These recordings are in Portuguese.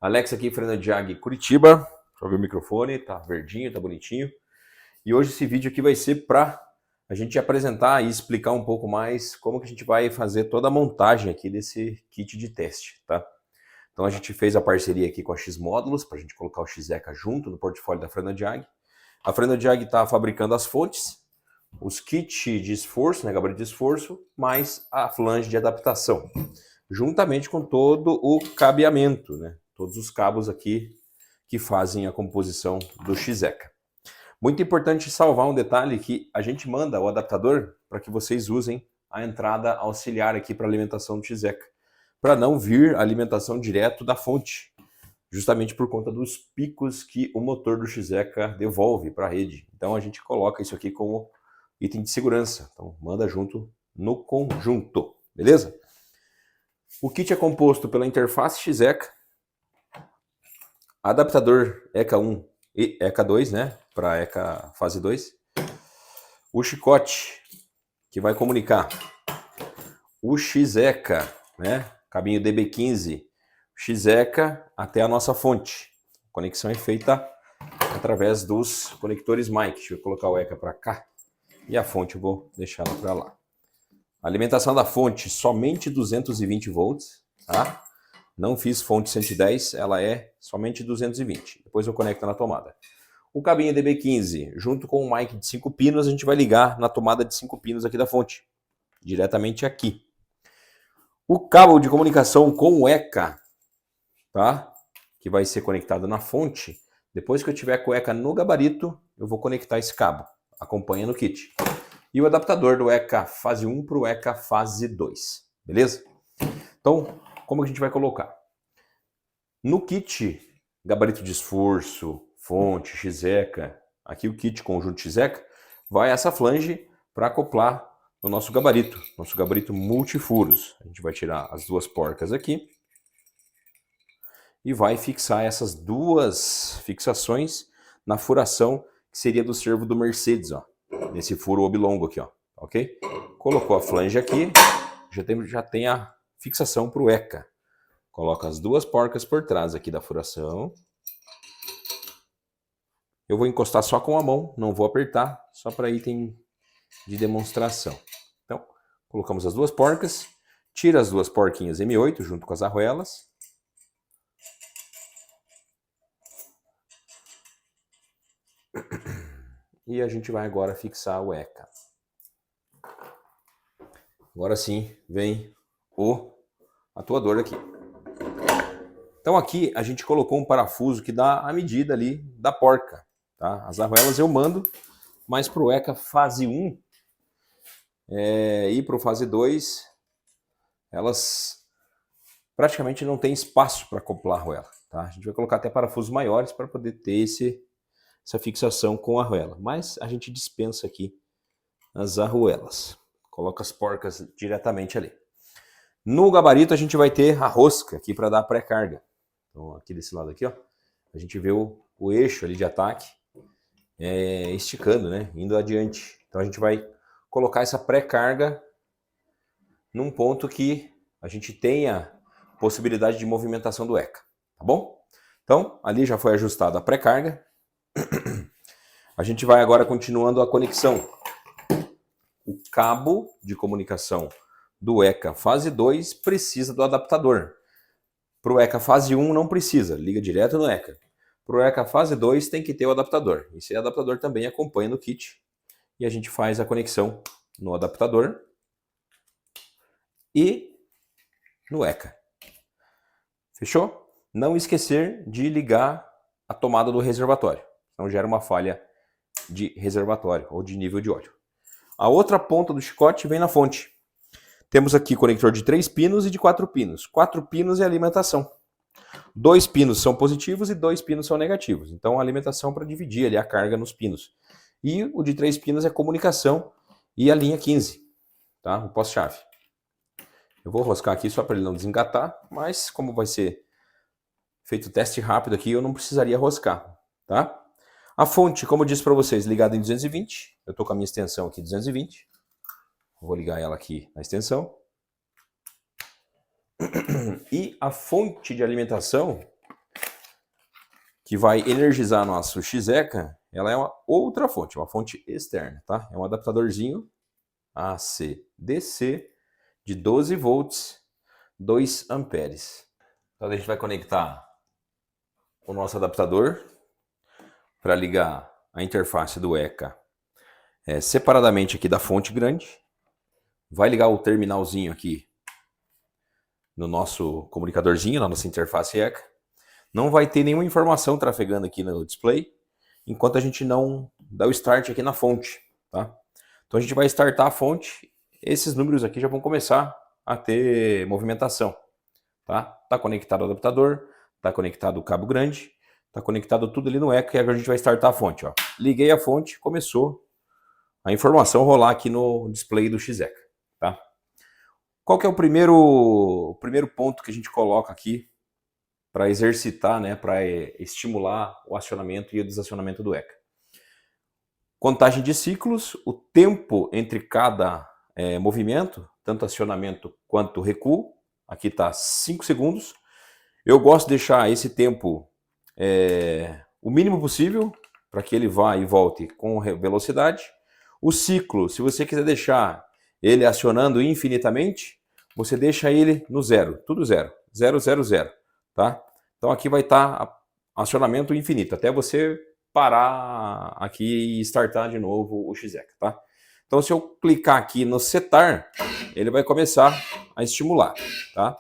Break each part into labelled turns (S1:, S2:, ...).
S1: Alex aqui, Fernando Jag, Curitiba. Deixa eu ver o microfone, tá verdinho, tá bonitinho. E hoje esse vídeo aqui vai ser para a gente apresentar e explicar um pouco mais como que a gente vai fazer toda a montagem aqui desse kit de teste, tá? Então a gente fez a parceria aqui com a X Módulos para a gente colocar o XECA junto no portfólio da Fernando Jag. A Fernando Jag está fabricando as fontes, os kits de esforço, né, gabarito de esforço, mais a flange de adaptação, juntamente com todo o cabeamento, né? Todos os cabos aqui que fazem a composição do XECA. Muito importante salvar um detalhe que a gente manda o adaptador para que vocês usem a entrada auxiliar aqui para alimentação do XECA, para não vir a alimentação direto da fonte, justamente por conta dos picos que o motor do XECA devolve para a rede. Então a gente coloca isso aqui como item de segurança. Então manda junto no conjunto, beleza? O kit é composto pela interface XECA, adaptador ECA 1 e ECA 2, né, para ECA fase 2, o chicote que vai comunicar o XECA, né, cabinho DB15, XECA até a nossa fonte. A conexão é feita através dos conectores mic. Deixa eu colocar o ECA para cá e a fonte eu vou deixar ela para lá. A alimentação da fonte somente 220 volts, tá? Não fiz fonte 110, ela é somente 220. Depois eu conecto na tomada. O cabinho DB15, junto com o mic de 5 pinos, a gente vai ligar na tomada de 5 pinos aqui da fonte, diretamente aqui. O cabo de comunicação com o ECA, tá? Que vai ser conectado na fonte. Depois que eu tiver com o ECA no gabarito, eu vou conectar esse cabo. Acompanha no kit. E o adaptador do ECA fase 1 para o ECA fase 2. Beleza? Então, como a gente vai colocar? No kit, gabarito de esforço, fonte, XECA, aqui o kit conjunto XECA, vai essa flange para acoplar no nosso gabarito multifuros. A gente vai tirar as duas porcas aqui e vai fixar essas duas fixações na furação que seria do servo do Mercedes, ó, nesse furo oblongo aqui, ó, ok? Colocou a flange aqui, já tem a fixação para o ECA. Coloca as duas porcas por trás aqui da furação. Eu vou encostar só com a mão, não vou apertar, só para item de demonstração. Então, colocamos as duas porcas, tira as duas porquinhas M8 junto com as arruelas. E a gente vai agora fixar o ECA. Agora sim, vem o atuador aqui. Então aqui a gente colocou um parafuso que dá a medida ali da porca. Tá? As arruelas eu mando, mas para o ECA fase 1 e para o fase 2, elas praticamente não tem espaço para acoplar a arruela. Tá? A gente vai colocar até parafusos maiores para poder ter essa fixação com a arruela. Mas a gente dispensa aqui as arruelas. Coloca as porcas diretamente ali. No gabarito a gente vai ter a rosca aqui para dar pré-carga. Então aqui desse lado aqui, ó, a gente vê o eixo ali de ataque esticando, né, indo adiante. Então a gente vai colocar essa pré-carga num ponto que a gente tenha possibilidade de movimentação do ECA, tá bom? Então ali já foi ajustada a pré-carga. A gente vai agora continuando a conexão. O cabo de comunicação do ECA fase 2 precisa do adaptador. Para o ECA fase 1 não precisa, liga direto no ECA. Para o ECA fase 2 tem que ter o adaptador. Esse adaptador também acompanha no kit. E a gente faz a conexão no adaptador e no ECA. Fechou? Não esquecer de ligar a tomada do reservatório. Senão gera uma falha de reservatório ou de nível de óleo. A outra ponta do chicote vem na fonte. Temos aqui conector de 3 pinos e de 4 pinos. 4 pinos é alimentação. 2 pinos são positivos e 2 pinos são negativos. Então a alimentação para dividir ali a carga nos pinos. E o de 3 pinos é comunicação e a linha 15, tá? O pós-chave. Eu vou roscar aqui só para ele não desengatar, mas como vai ser feito o teste rápido aqui, eu não precisaria roscar, tá? A fonte, como eu disse para vocês, ligada em 220. Eu estou com a minha extensão aqui 220. Vou ligar ela aqui na extensão. E a fonte de alimentação que vai energizar nosso XECA, ela é uma outra fonte, uma fonte externa, tá? É um adaptadorzinho AC/DC de 12 volts, 2 amperes. Então a gente vai conectar o nosso adaptador para ligar a interface do ECA separadamente aqui da fonte grande. Vai ligar o terminalzinho aqui no nosso comunicadorzinho, na nossa interface ECA. Não vai ter nenhuma informação trafegando aqui no display, enquanto a gente não dá o start aqui na fonte, tá? Então a gente vai startar a fonte, esses números aqui já vão começar a ter movimentação, tá? Tá conectado o adaptador, tá conectado o cabo grande, tá conectado tudo ali no ECA e agora a gente vai startar a fonte, ó. Liguei a fonte, começou a informação rolar aqui no display do XECA, tá? Qual que é o primeiro ponto que a gente coloca aqui para exercitar, né, para estimular o acionamento e o desacionamento do ECA? Contagem de ciclos, o tempo entre cada movimento, tanto acionamento quanto recuo. Aqui está 5 segundos. Eu gosto de deixar esse tempo o mínimo possível, para que ele vá e volte com velocidade. O ciclo, se você quiser deixar ele acionando infinitamente, você deixa ele no zero, tudo zero, 0, 0, 0, tá? Então aqui vai estar acionamento infinito, até você parar aqui e startar de novo o XECA, tá? Então se eu clicar aqui no setar, ele vai começar a estimular, tá?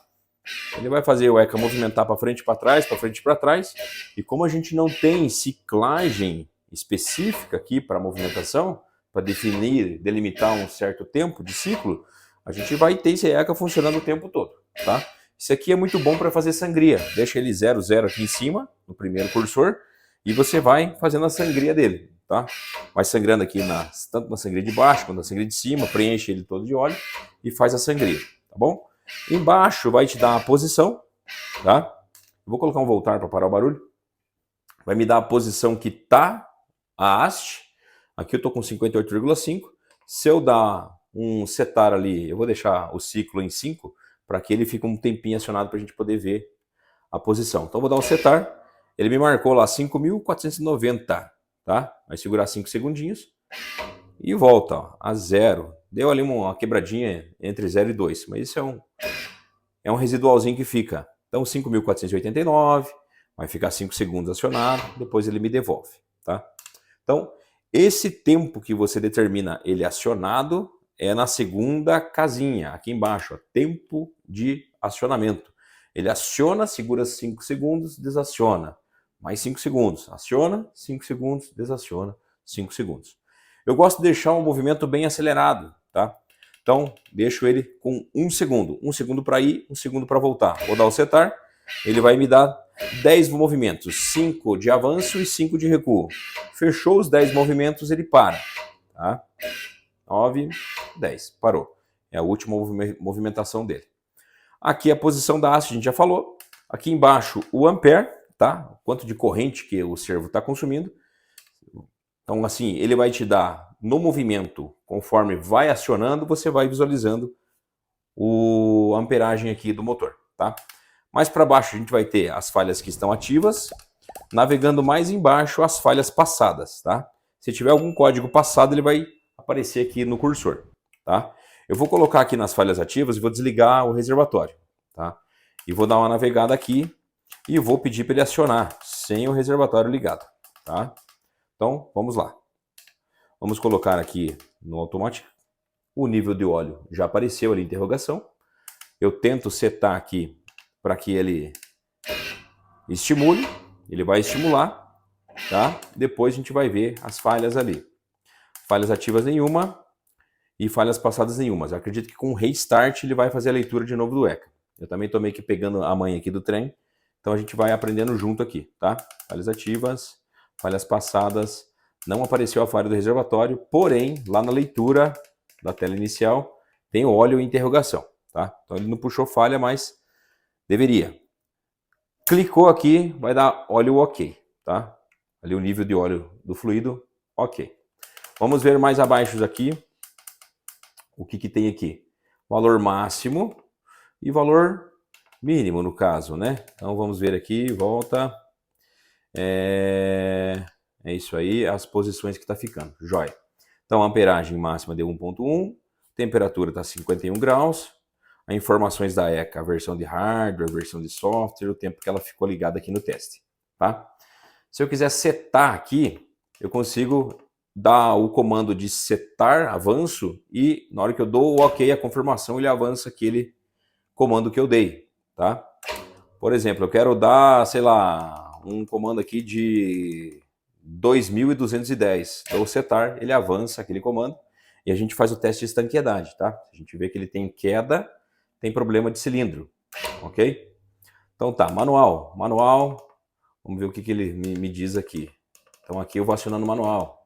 S1: Ele vai fazer o ECA movimentar para frente e para trás, para frente e para trás, e como a gente não tem ciclagem específica aqui para movimentação, para definir, delimitar um certo tempo de ciclo, a gente vai ter esse ECA funcionando o tempo todo, tá? Isso aqui é muito bom para fazer sangria. Deixa ele 0, 0 aqui em cima, no primeiro cursor, e você vai fazendo a sangria dele, tá? Vai sangrando aqui tanto na sangria de baixo quanto na sangria de cima, preenche ele todo de óleo e faz a sangria, tá bom? Embaixo vai te dar a posição, tá? Eu vou colocar um voltar para parar o barulho. Vai me dar a posição que tá a haste. Aqui eu tô com 58,5. Se eu dar um setar ali, eu vou deixar o ciclo em 5, para que ele fique um tempinho acionado para a gente poder ver a posição. Então vou dar um setar. Ele me marcou lá 5.490, tá? Vai segurar 5 segundinhos e volta, ó, a 0. Deu ali uma quebradinha entre 0 e 2, mas isso é um residualzinho que fica. Então 5.489, vai ficar 5 segundos acionado, depois ele me devolve, tá? Então, esse tempo que você determina ele acionado é na segunda casinha, aqui embaixo, ó, tempo de acionamento. Ele aciona, segura 5 segundos, desaciona. Mais 5 segundos, aciona, 5 segundos, desaciona, 5 segundos. Eu gosto de deixar um movimento bem acelerado, tá? Então, deixo ele com 1 segundo. 1 segundo para ir, 1 segundo para voltar. Vou dar o setar, ele vai me dar 10 movimentos, 5 de avanço e 5 de recuo. Fechou os 10 movimentos, ele para, tá? 9, 10, parou. É a última movimentação dele. Aqui a posição da haste, a gente já falou. Aqui embaixo o ampere, tá? O quanto de corrente que o servo está consumindo. Então assim, ele vai te dar no movimento, conforme vai acionando, você vai visualizando a amperagem aqui do motor, tá? Mais para baixo a gente vai ter as falhas que estão ativas. Navegando mais embaixo, as falhas passadas, tá? Se tiver algum código passado, ele vai aparecer aqui no cursor, tá? Eu vou colocar aqui nas falhas ativas e vou desligar o reservatório, tá? E vou dar uma navegada aqui e vou pedir para ele acionar sem o reservatório ligado, tá? Então, vamos lá. Vamos colocar aqui no automático. O nível de óleo já apareceu ali, interrogação. Eu tento setar aqui para que ele estimule. Ele vai estimular, tá? Depois a gente vai ver as falhas ali. Falhas ativas nenhuma e falhas passadas nenhuma. Eu acredito que com o restart ele vai fazer a leitura de novo do ECA. Eu também estou meio que pegando a manha aqui do trem. Então a gente vai aprendendo junto aqui, tá? Falhas ativas, falhas passadas. Não apareceu a falha do reservatório, porém, lá na leitura da tela inicial, tem o óleo em interrogação, tá? Então ele não puxou falha, mas deveria. Clicou aqui, vai dar óleo OK, tá? Ali o nível de óleo do fluido, OK. Vamos ver mais abaixo aqui o que tem aqui. Valor máximo e valor mínimo no caso, né? Então vamos ver aqui, volta. É isso aí, as posições que está ficando. Joia. Então, a amperagem máxima deu 1.1, temperatura está 51 graus, as informações da ECA, a versão de hardware, a versão de software, o tempo que ela ficou ligada aqui no teste. Tá? Se eu quiser setar aqui, eu consigo dar o comando de setar avanço e na hora que eu dou o OK, a confirmação, ele avança aquele comando que eu dei. Tá? Por exemplo, eu quero dar, sei lá, um comando aqui de 2210. Dou setar, ele avança aquele comando e a gente faz o teste de estanqueidade, tá? A gente vê que ele tem queda, tem problema de cilindro, ok? Então tá, manual. Vamos ver o que ele me diz aqui. Então aqui eu vou acionando o manual.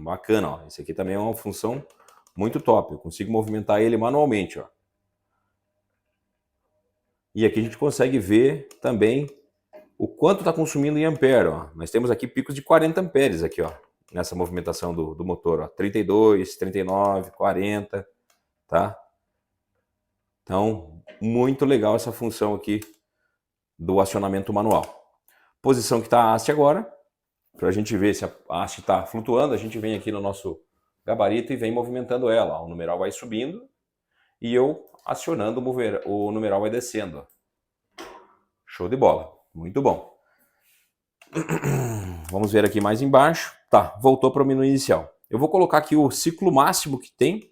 S1: Bacana, ó. Esse aqui também é uma função muito top. Eu consigo movimentar ele manualmente, ó. E aqui a gente consegue ver também o quanto está consumindo em ampere. Ó. Nós temos aqui picos de 40 amperes aqui, ó, nessa movimentação do motor. Ó. 32, 39, 40, tá? Então, muito legal essa função aqui do acionamento manual. Posição que está a haste agora, para a gente ver se a haste está flutuando, a gente vem aqui no nosso gabarito e vem movimentando ela. Ó. O numeral vai subindo e eu acionando o numeral vai descendo. Ó. Show de bola. Muito bom. Vamos ver aqui mais embaixo. Tá, voltou para o menu inicial. Eu vou colocar aqui o ciclo máximo que tem.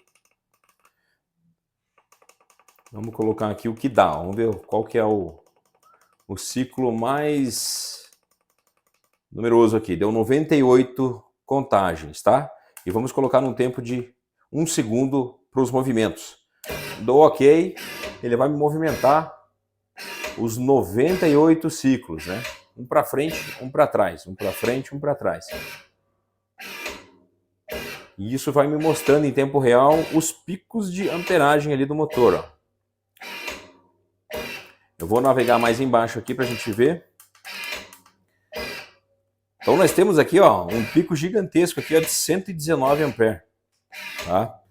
S1: Vamos colocar aqui o que dá. Vamos ver qual que é o ciclo mais numeroso aqui. Deu 98 contagens, tá? E vamos colocar num tempo de 1 segundo para os movimentos. Dou OK, ele vai me movimentar os 98 ciclos, né? Um para frente, um para trás, um para frente, um para trás. E isso vai me mostrando em tempo real os picos de amperagem ali do motor, ó. Eu vou navegar mais embaixo aqui para a gente ver. Então nós temos aqui, ó, um pico gigantesco aqui, ó, de 119 amperes, tá?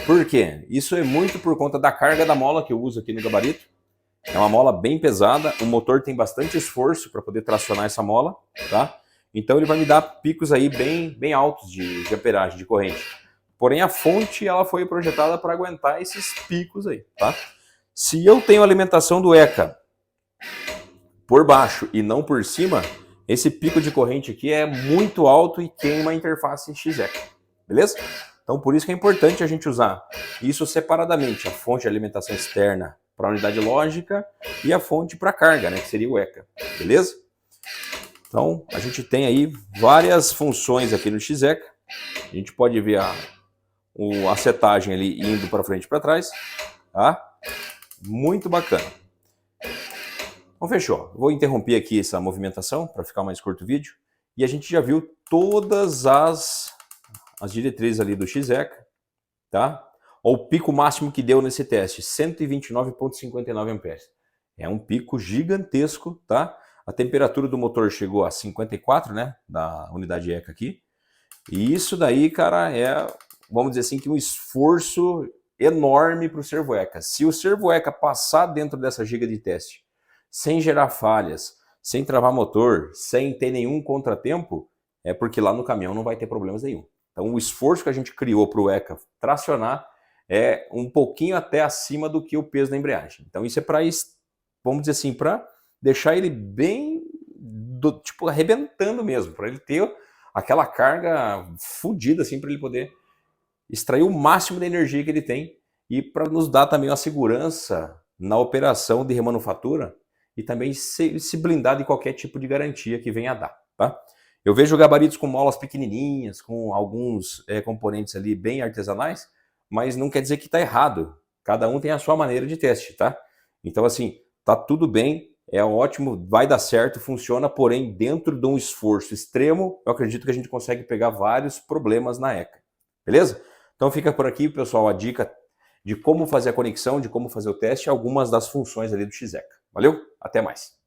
S1: Por quê? Isso é muito por conta da carga da mola que eu uso aqui no gabarito. É uma mola bem pesada, o motor tem bastante esforço para poder tracionar essa mola, tá? Então ele vai me dar picos aí bem altos de amperagem, de corrente. Porém a fonte ela foi projetada para aguentar esses picos aí, tá? Se eu tenho alimentação do ECA por baixo e não por cima, esse pico de corrente aqui é muito alto e queima a interface XECA, beleza? Então por isso que é importante a gente usar isso separadamente, a fonte de alimentação externa para a unidade lógica e a fonte para carga, né, que seria o ECA, beleza? Então, a gente tem aí várias funções aqui no XECA. A gente pode ver a setagem ali indo para frente e para trás, tá? Muito bacana. Então, fechou. Vou interromper aqui essa movimentação para ficar mais curto o vídeo. E a gente já viu todas as diretrizes ali do XECA, tá? O pico máximo que deu nesse teste, 129,59 amperes. É um pico gigantesco, tá? A temperatura do motor chegou a 54, né? Da unidade ECA aqui. E isso daí, cara, é, vamos dizer assim, que um esforço enorme para o servo ECA. Se o servo ECA passar dentro dessa giga de teste, sem gerar falhas, sem travar motor, sem ter nenhum contratempo, é porque lá no caminhão não vai ter problemas nenhum. Então o esforço que a gente criou para o ECA tracionar é um pouquinho até acima do que o peso da embreagem. Então isso é para, vamos dizer assim, para deixar ele bem, tipo, arrebentando mesmo, para ele ter aquela carga fodida, assim, para ele poder extrair o máximo da energia que ele tem e para nos dar também uma segurança na operação de remanufatura e também se blindar de qualquer tipo de garantia que venha a dar, tá? Eu vejo gabaritos com molas pequenininhas, com alguns componentes ali bem artesanais, mas não quer dizer que está errado. Cada um tem a sua maneira de teste, tá? Então, assim, tá tudo bem, é ótimo, vai dar certo, funciona, porém, dentro de um esforço extremo, eu acredito que a gente consegue pegar vários problemas na ECA. Beleza? Então fica por aqui, pessoal, a dica de como fazer a conexão, de como fazer o teste, algumas das funções ali do XECA. Valeu? Até mais!